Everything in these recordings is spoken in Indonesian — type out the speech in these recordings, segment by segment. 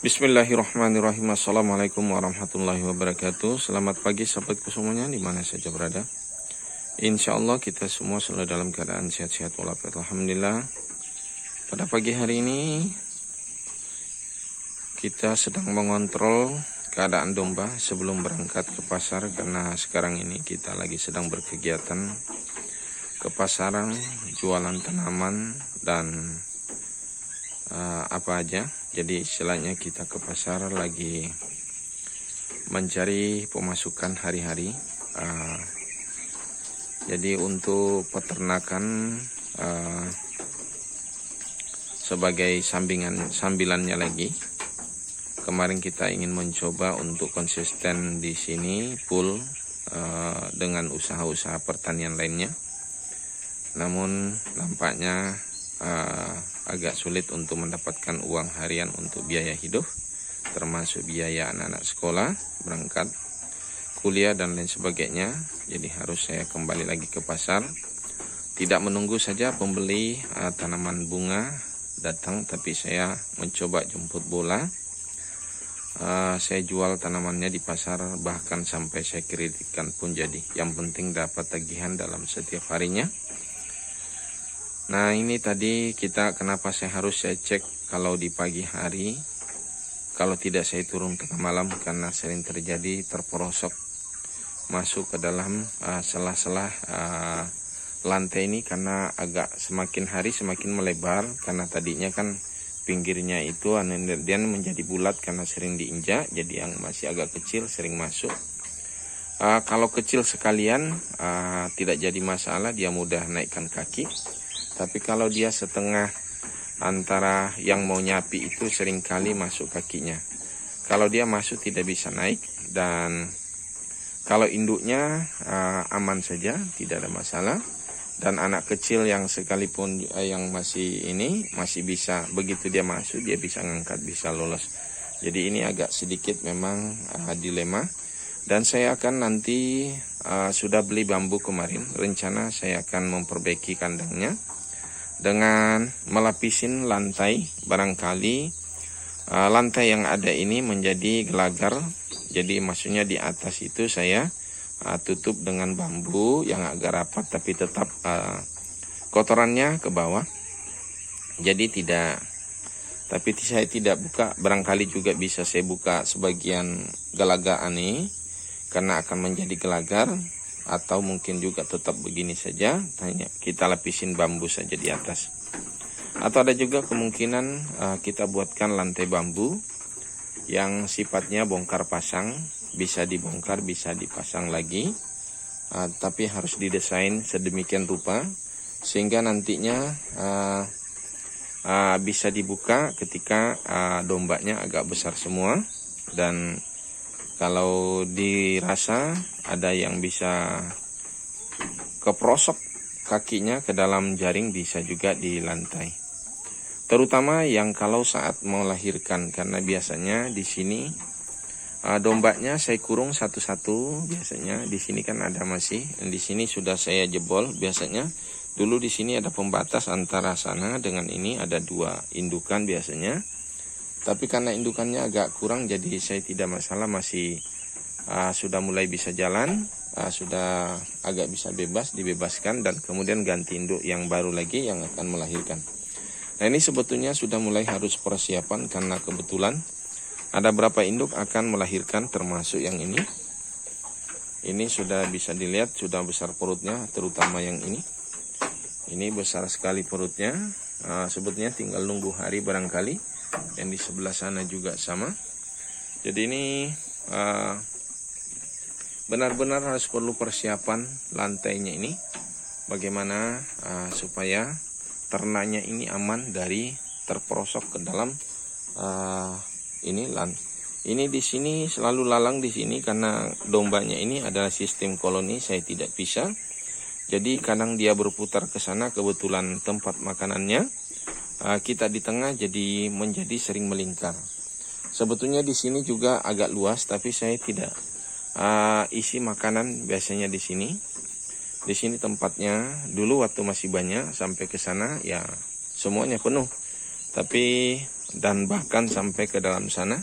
Bismillahirrahmanirrahim. Assalamualaikum warahmatullahi wabarakatuh. Selamat pagi sahabatku semuanya dimana saja berada. Insya Allah kita semua selalu dalam keadaan sehat-sehat walafiat. Alhamdulillah. Pada pagi hari ini kita sedang mengontrol keadaan domba sebelum berangkat ke pasar, karena sekarang ini kita lagi sedang berkegiatan ke pasaran, jualan tanaman dan apa aja. Jadi istilahnya kita ke pasar lagi mencari pemasukan hari-hari. Jadi untuk peternakan sebagai sambilannya lagi. Kemarin kita ingin mencoba untuk konsisten di sini full dengan usaha-usaha pertanian lainnya. Namun nampaknya agak sulit untuk mendapatkan uang harian untuk biaya hidup, termasuk biaya anak-anak sekolah, berangkat, kuliah dan lain sebagainya. Jadi harus saya kembali lagi ke pasar. Tidak menunggu saja pembeli tanaman bunga datang, tapi saya mencoba jemput bola. Saya jual tanamannya di pasar, bahkan sampai saya kreditkan pun jadi. Yang penting dapat tagihan dalam setiap harinya. Nah ini tadi kenapa saya cek kalau di pagi hari, kalau tidak saya turun tengah malam, karena sering terjadi terperosok masuk ke dalam sela-sela lantai ini, karena agak semakin hari semakin melebar, karena tadinya kan pinggirnya itu dia menjadi bulat karena sering diinjak, jadi yang masih agak kecil sering masuk. Kalau kecil sekalian tidak jadi masalah, dia mudah naikkan kaki. Tapi kalau dia setengah antara yang mau nyapi itu seringkali masuk kakinya. Kalau dia masuk tidak bisa naik, dan kalau induknya aman saja, tidak ada masalah. Dan anak kecil yang sekalipun yang masih bisa, begitu dia masuk dia bisa ngangkat, bisa lolos. Jadi ini agak sedikit memang dilema. Dan saya akan nanti sudah beli bambu kemarin, rencana saya akan memperbaiki kandangnya dengan melapisin lantai. Barangkali lantai yang ada ini menjadi gelagar, jadi maksudnya di atas itu saya tutup dengan bambu yang agak rapat, tapi tetap kotorannya ke bawah. Jadi tapi saya tidak buka. Barangkali juga bisa saya buka sebagian gelagar ini, karena akan menjadi gelagar. Atau mungkin juga tetap begini saja, hanya kita lapisin bambu saja di atas. Atau ada juga kemungkinan kita buatkan lantai bambu yang sifatnya bongkar pasang, bisa dibongkar, bisa dipasang lagi, tapi harus didesain sedemikian rupa sehingga nantinya bisa dibuka ketika dombanya agak besar semua. Dan kalau dirasa ada yang bisa keprosok kakinya ke dalam jaring, bisa juga di lantai. Terutama yang kalau saat melahirkan, karena biasanya di sini dombanya saya kurung satu-satu. Biasanya di sini kan ada masih, di sini sudah saya jebol. Biasanya dulu di sini ada pembatas antara sana dengan ini, ada 2 indukan biasanya. Tapi karena indukannya agak kurang, jadi saya tidak masalah, masih sudah mulai bisa jalan, sudah agak bisa dibebaskan, dan kemudian ganti induk yang baru lagi yang akan melahirkan. Nah ini sebetulnya sudah mulai harus persiapan, karena kebetulan ada berapa induk akan melahirkan, termasuk yang ini. Ini sudah bisa dilihat, sudah besar perutnya, terutama yang ini. Ini besar sekali perutnya, sebetulnya tinggal nunggu hari barangkali. Yang di sebelah sana juga sama. Jadi ini benar-benar harus perlu persiapan lantainya ini, bagaimana supaya ternaknya ini aman dari terperosok ke dalam ini di sini selalu lalang di sini, karena dombanya ini adalah sistem koloni, saya tidak bisa. Jadi kadang dia berputar ke sana, kebetulan tempat makanannya kita di tengah, jadi menjadi sering melingkar. Sebetulnya di sini juga agak luas, tapi saya tidak isi makanan biasanya di sini. Di sini tempatnya dulu waktu masih banyak, sampai ke sana ya semuanya penuh. tapi dan bahkan sampai ke dalam sana.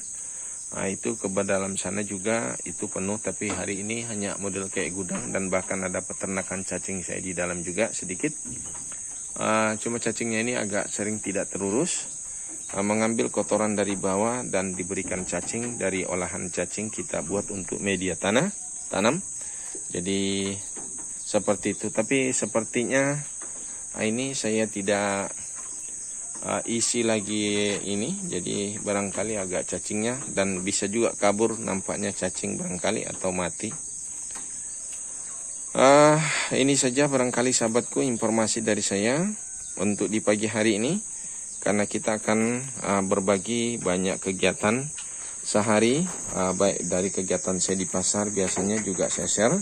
Nah, itu ke dalam sana juga itu penuh, tapi hari ini hanya model kayak gudang, dan bahkan ada peternakan cacing saya di dalam juga sedikit. Cuma cacingnya ini agak sering tidak terurus, mengambil kotoran dari bawah dan diberikan cacing dari olahan cacing kita buat untuk media tanam. Jadi seperti itu, tapi sepertinya ini saya tidak isi lagi ini, jadi barangkali agak cacingnya, dan bisa juga kabur nampaknya cacing barangkali atau mati. Ini saja barangkali sahabatku informasi dari saya untuk di pagi hari ini, karena kita akan berbagi banyak kegiatan sehari, baik dari kegiatan saya di pasar biasanya juga saya share.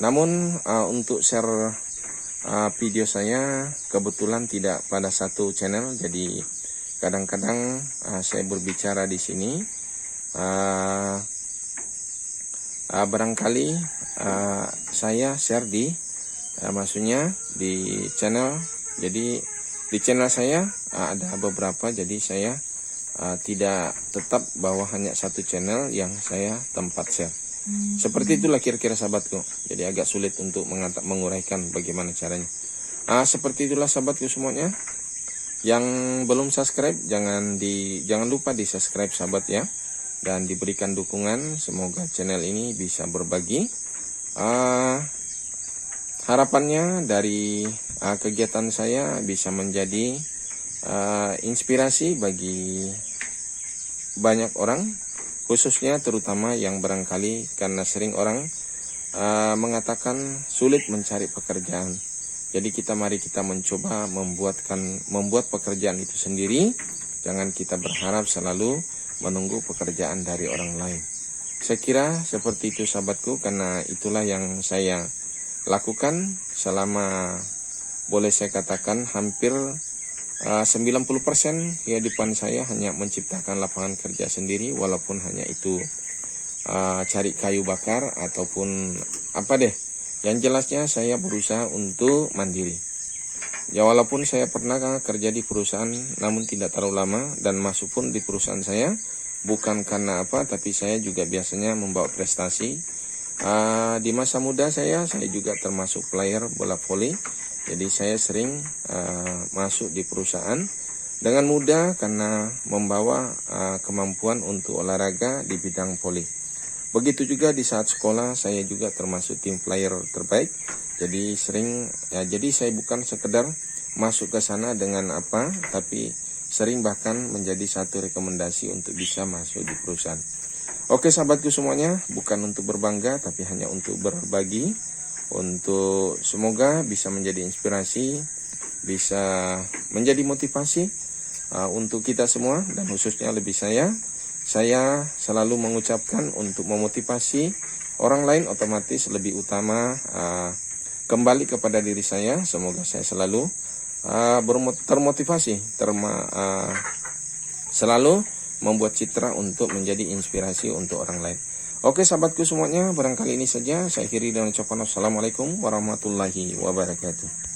Namun untuk share video saya kebetulan tidak pada satu channel, jadi kadang-kadang saya berbicara di sini barangkali saya share di maksudnya di channel. Jadi di channel saya ada beberapa, jadi saya tidak tetap bahwa hanya satu channel yang saya tempat share. Seperti itulah kira-kira sahabatku. Jadi agak sulit untuk menguraikan bagaimana caranya. Seperti itulah sahabatku semuanya. Yang belum subscribe jangan lupa di subscribe sahabat ya, dan diberikan dukungan. Semoga channel ini bisa berbagi. Harapannya dari kegiatan saya bisa menjadi inspirasi bagi banyak orang, khususnya terutama yang barangkali karena sering orang mengatakan sulit mencari pekerjaan. Jadi mari kita mencoba membuat pekerjaan itu sendiri. Jangan kita berharap selalu menunggu pekerjaan dari orang lain. Saya kira seperti itu sahabatku, karena itulah yang saya lakukan selama, boleh saya katakan hampir 90% kehidupan saya hanya menciptakan lapangan kerja sendiri, walaupun hanya itu cari kayu bakar ataupun apa deh. Yang jelasnya saya berusaha untuk mandiri. Ya walaupun saya pernah kerja di perusahaan namun tidak terlalu lama, dan masuk pun di perusahaan saya bukan karena apa, tapi saya juga biasanya membawa prestasi. Di masa muda saya juga termasuk player bola voli. Jadi saya sering masuk di perusahaan dengan mudah karena membawa kemampuan untuk olahraga di bidang voli. Begitu juga di saat sekolah saya juga termasuk tim player terbaik. Jadi jadi saya bukan sekedar masuk ke sana dengan apa, tapi sering bahkan menjadi satu rekomendasi untuk bisa masuk di perusahaan. Oke sahabatku semuanya, bukan untuk berbangga tapi hanya untuk berbagi. Untuk semoga bisa menjadi inspirasi, bisa menjadi motivasi untuk kita semua, dan khususnya lebih saya selalu mengucapkan untuk memotivasi orang lain, otomatis lebih utama kembali kepada diri saya. Semoga saya selalu termotivasi, selalu membuat citra untuk menjadi inspirasi untuk orang lain. Oke sahabatku semuanya, barangkali ini saja saya akhiri dengan ucapan assalamualaikum warahmatullahi wabarakatuh.